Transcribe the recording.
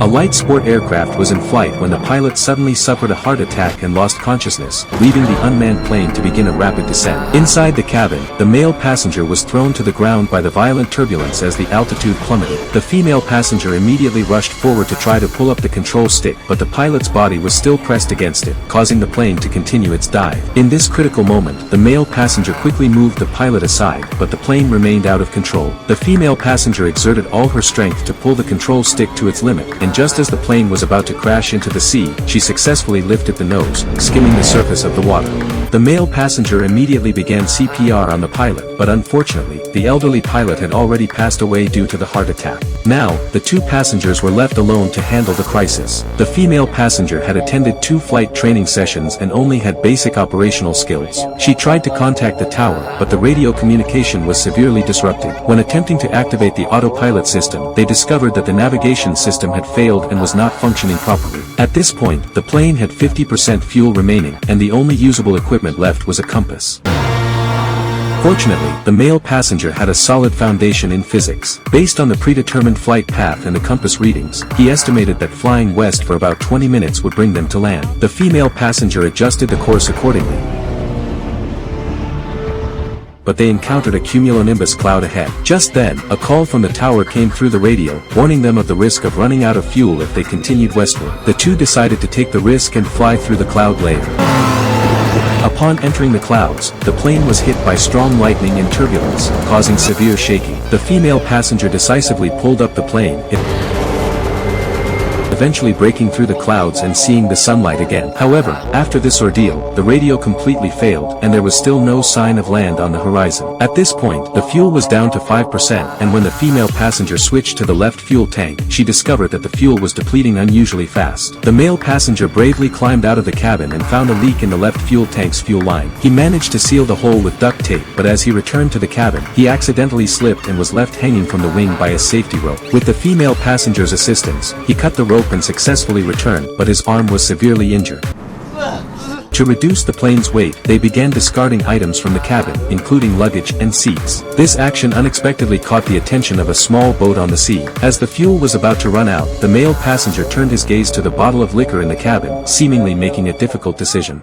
A light sport aircraft was in flight when the pilot suddenly suffered a heart attack and lost consciousness, leaving the unmanned plane to begin a rapid descent. Inside the cabin, the male passenger was thrown to the ground by the violent turbulence as the altitude plummeted. The female passenger immediately rushed forward to try to pull up the control stick, but the pilot's body was still pressed against it, causing the plane to continue its dive. In this critical moment, the male passenger quickly moved the pilot aside, but the plane remained out of control. The female passenger exerted all her strength to pull the control stick to its limit, and just as the plane was about to crash into the sea, she successfully lifted the nose, skimming the surface of the water. The male passenger immediately began CPR on the pilot, but unfortunately, the elderly pilot had already passed away due to the heart attack. Now, the two passengers were left alone to handle the crisis. The female passenger had attended 2 flight training sessions and only had basic operational skills. She tried to contact the tower, but the radio communication was severely disrupted. When attempting to activate the autopilot system, they discovered that the navigation system had failed and was not functioning properly. At this point, the plane had 50% fuel remaining, and the only usable equipment left was a compass. Fortunately, the male passenger had a solid foundation in physics. Based on the predetermined flight path and the compass readings, he estimated that flying west for about 20 minutes would bring them to land. The female passenger adjusted the course accordingly, but they encountered a cumulonimbus cloud ahead. Just then, a call from the tower came through the radio, warning them of the risk of running out of fuel if they continued westward. The two decided to take the risk and fly through the cloud layer. Upon entering the clouds, the plane was hit by strong lightning and turbulence, causing severe shaking. The female passenger decisively pulled up the plane, eventually breaking through the clouds and seeing the sunlight again. However, after this ordeal, the radio completely failed, and there was still no sign of land on the horizon. At this point, the fuel was down to 5%, and when the female passenger switched to the left fuel tank, she discovered that the fuel was depleting unusually fast. The male passenger bravely climbed out of the cabin and found a leak in the left fuel tank's fuel line. He managed to seal the hole with duct tape, but as he returned to the cabin, he accidentally slipped and was left hanging from the wing by a safety rope. With the female passenger's assistance, he cut the rope and successfully returned, but his arm was severely injured. To reduce the plane's weight, they began discarding items from the cabin, including luggage and seats. This action unexpectedly caught the attention of a small boat on the sea. As the fuel was about to run out, the male passenger turned his gaze to the bottle of liquor in the cabin, seemingly making a difficult decision.